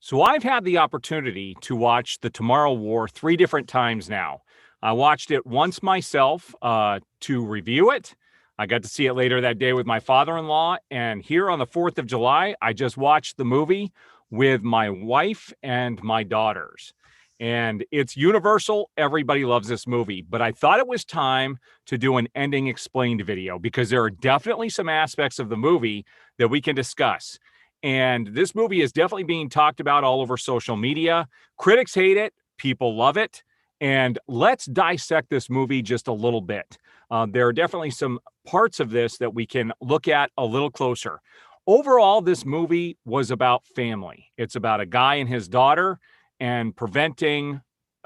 So I've had the opportunity to watch The Tomorrow War 3 different times now. I watched it once myself to review it. I got to see it later that day with my father-in-law. And here on the 4th of July, I just watched the movie with my wife and my daughters. And it's universal. Everybody loves this movie. But I thought it was time to do an ending explained video because there are definitely some aspects of the movie that we can discuss. And this movie is definitely being talked about all over social media. Critics hate it, people love it. And let's dissect this movie just a little bit. There are definitely some parts of this that we can look at a little closer. Overall, this movie was about family. It's about a guy and his daughter and preventing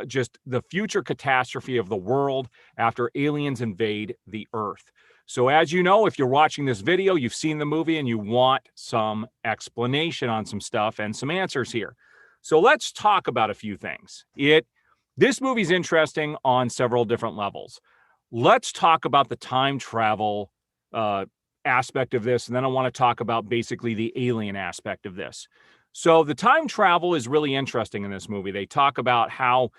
just the future catastrophe of the world after aliens invade the Earth. So as you know, if you're watching this video, you've seen the movie and you want some explanation on some stuff and some answers here. So let's talk about a few things. This movie's interesting on several different levels. Let's talk about the time travel aspect of this, and then I want to talk about basically the alien aspect of this. So the time travel is really interesting in this movie. They talk about how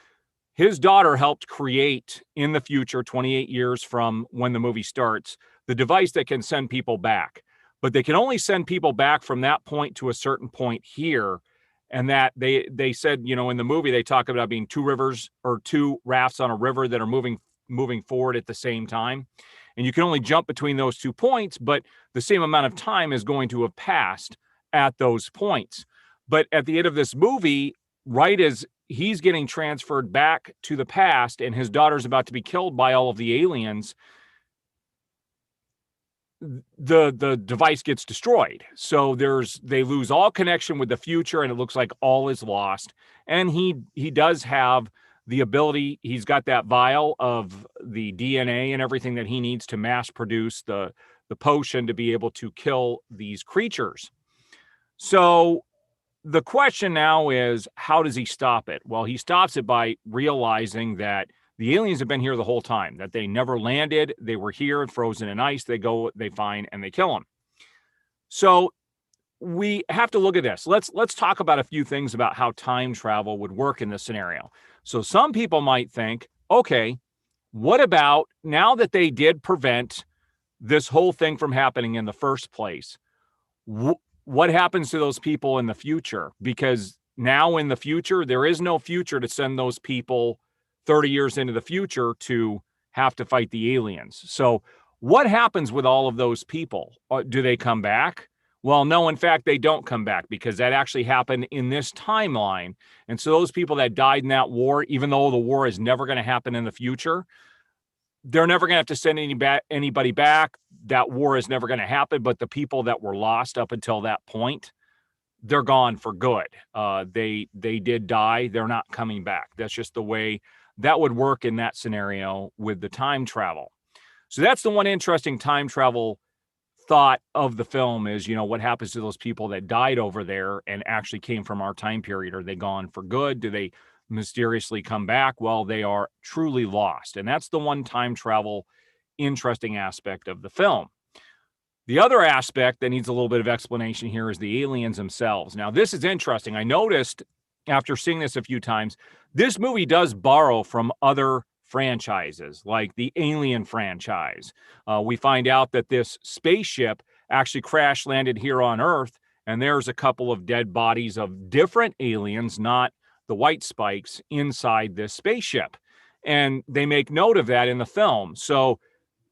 his daughter helped create in the future, 28 years from when the movie starts, the device that can send people back. But they can only send people back from that point to a certain point here. And that they said, in the movie, they talk about being two rivers or two rafts on a river that are moving forward at the same time. And you can only jump between those 2 points, but the same amount of time is going to have passed at those points. But at the end of this movie, right as he's getting transferred back to the past and his daughter's about to be killed by all of the aliens, the device gets destroyed. So they lose all connection with the future and it looks like all is lost. And he does have the ability, he's got that vial of the DNA and everything that he needs to mass produce the potion to be able to kill these creatures. So the question now is, how does he stop it? Well, he stops it by realizing that the aliens have been here the whole time, that they never landed. They were here, frozen in ice. They go, they find, and they kill him. So we have to look at this. Let's talk about a few things about how time travel would work in this scenario. So some people might think, okay, what about now that they did prevent this whole thing from happening in the first place? What happens to those people in the future? Because now in the future, there is no future to send those people 30 years into the future to have to fight the aliens. So what happens with all of those people? Do they come back? Well, no, in fact, they don't come back because that actually happened in this timeline. And so those people that died in that war, even though the war is never going to happen in the future, they're never going to have to send anybody back. That war is never going to happen. But the people that were lost up until that point, they're gone for good. They did die. They're not coming back. That's just the way that would work in that scenario with the time travel. So that's the one interesting time travel thought of the film is, what happens to those people that died over there and actually came from our time period? Are they gone for good? Do they mysteriously come back? Well, they are truly lost. And that's the one time travel interesting aspect of the film. The other aspect that needs a little bit of explanation here is the aliens themselves. Now, this is interesting. I noticed after seeing this a few times, this movie does borrow from other franchises like the Alien franchise. We find out that this spaceship actually crash landed here on Earth, and there's a couple of dead bodies of different aliens, not the white spikes, inside this spaceship. And they make note of that in the film. So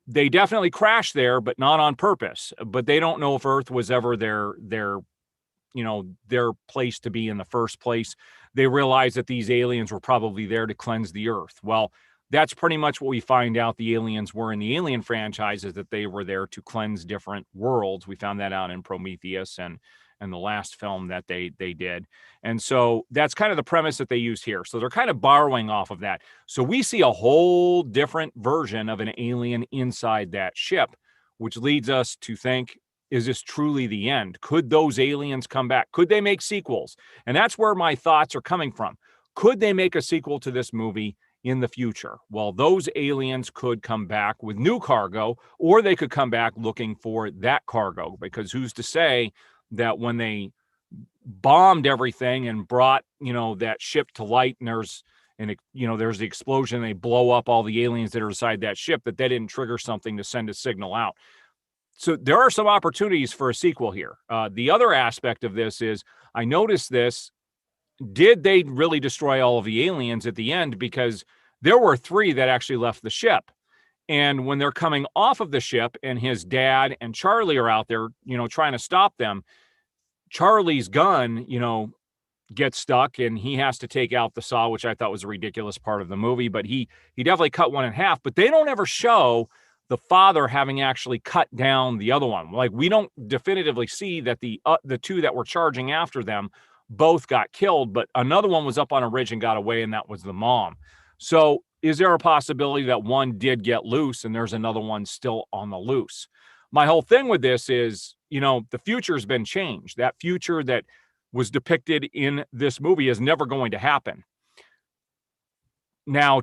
they definitely crashed there, but not on purpose. But they don't know if Earth was ever their place to be in the first place. They realize that these aliens were probably there to cleanse the Earth. Well, that's pretty much what we find out the aliens were in the Alien franchise, is that they were there to cleanse different worlds. We found that out in Prometheus and the last film that they did. And so that's kind of the premise that they use here. So they're kind of borrowing off of that. So we see a whole different version of an alien inside that ship, which leads us to think, is this truly the end? Could those aliens come back? Could they make sequels? And that's where my thoughts are coming from. Could they make a sequel to this movie in the future? Well, those aliens could come back with new cargo, or they could come back looking for that cargo, because who's to say that when they bombed everything and brought, that ship to light, and there's the explosion, and they blow up all the aliens that are inside that ship, that they didn't trigger something to send a signal out. So there are some opportunities for a sequel here. The other aspect of this is, I noticed this, did they really destroy all of the aliens at the end? Because there were 3 that actually left the ship. And when they're coming off of the ship and his dad and Charlie are out there, trying to stop them, Charlie's gun, gets stuck and he has to take out the saw, which I thought was a ridiculous part of the movie, but he definitely cut one in half. But they don't ever show the father having actually cut down the other one. Like, we don't definitively see that the 2 that were charging after them both got killed, but another one was up on a ridge and got away, and that was the mom. So is there a possibility that one did get loose and there's another one still on the loose? My whole thing with this is, the future has been changed. That future that was depicted in this movie is never going to happen. Now,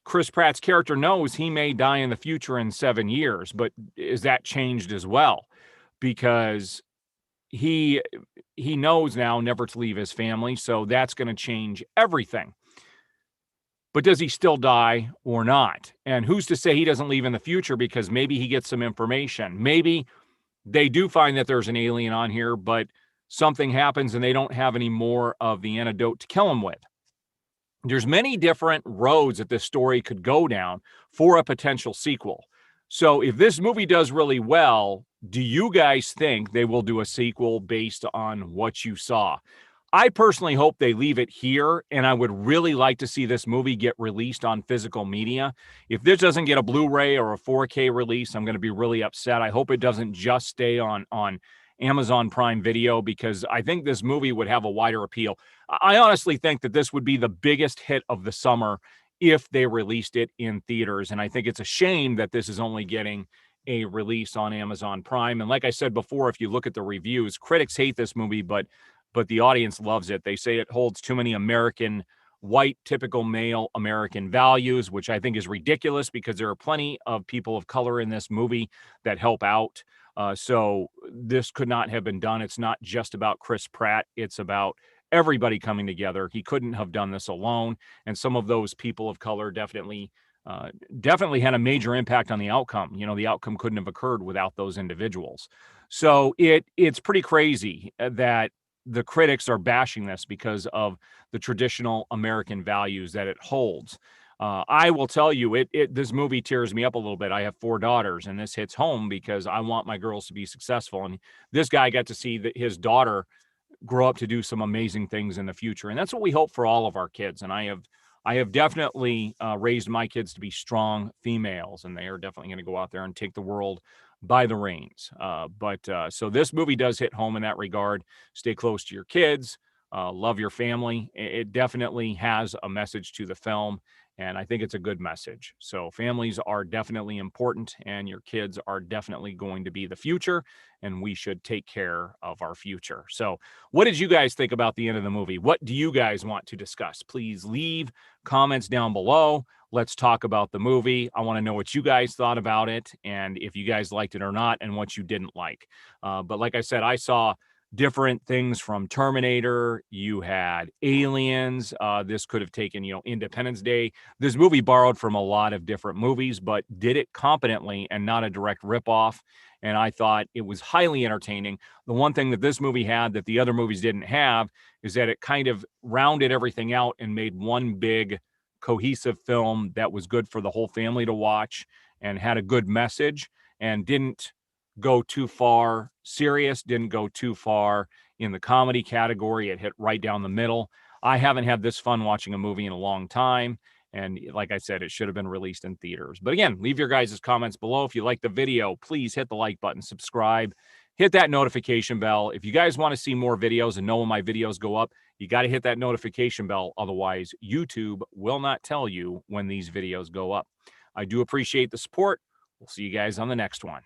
Chris Pratt's character knows he may die in the future in 7 years, but is that changed as well? Because he knows now never to leave his family, so that's going to change everything. But does he still die or not? And who's to say he doesn't leave in the future, because maybe he gets some information. Maybe they do find that there's an alien on here, but something happens and they don't have any more of the antidote to kill him with. There's many different roads that this story could go down for a potential sequel. So if this movie does really well, do you guys think they will do a sequel based on what you saw? I personally hope they leave it here, and I would really like to see this movie get released on physical media. If this doesn't get a Blu-ray or a 4K release, I'm going to be really upset. I hope it doesn't just stay on Amazon Prime Video, because I think this movie would have a wider appeal. I honestly think that this would be the biggest hit of the summer if they released it in theaters, and I think it's a shame that this is only getting a release on Amazon Prime. And like I said before, if you look at the reviews, critics hate this movie, but the audience loves it. They say it holds too many white, typical male American values, which I think is ridiculous, because there are plenty of people of color in this movie that help out. So this could not have been done. It's not just about Chris Pratt. It's about everybody coming together. He couldn't have done this alone. And some of those people of color definitely had a major impact on the outcome. The outcome couldn't have occurred without those individuals. So it's pretty crazy that the critics are bashing this because of the traditional American values that it holds. I will tell you, this movie tears me up a little bit. I have 4 daughters, and this hits home because I want my girls to be successful. And this guy got to see his daughter grow up to do some amazing things in the future. And that's what we hope for all of our kids. And I have definitely raised my kids to be strong females, and they are definitely going to go out there and take the world by the reins. So this movie does hit home in that regard. Stay close to your kids. Love your family. It definitely has a message to the film, and I think it's a good message. So families are definitely important, and your kids are definitely going to be the future, and we should take care of our future. So what did you guys think about the end of the movie? What do you guys want to discuss? Please leave comments down below. Let's talk about the movie. I want to know what you guys thought about it, and if you guys liked it or not, and what you didn't like. But like I said, I saw different things from Terminator. You had Aliens. This could have taken, Independence Day. This movie borrowed from a lot of different movies, but did it competently and not a direct ripoff. And I thought it was highly entertaining. The one thing that this movie had that the other movies didn't have is that it kind of rounded everything out and made one big cohesive film that was good for the whole family to watch and had a good message, and didn't go too far serious, didn't go too far in the comedy category. It hit right down the middle. I haven't had this fun watching a movie in a long time. And like I said, it should have been released in theaters. But again, leave your guys' comments below. If you like the video, please hit the like button, subscribe, hit that notification bell. If you guys want to see more videos and know when my videos go up, you got to hit that notification bell. Otherwise, YouTube will not tell you when these videos go up. I do appreciate the support. We'll see you guys on the next one.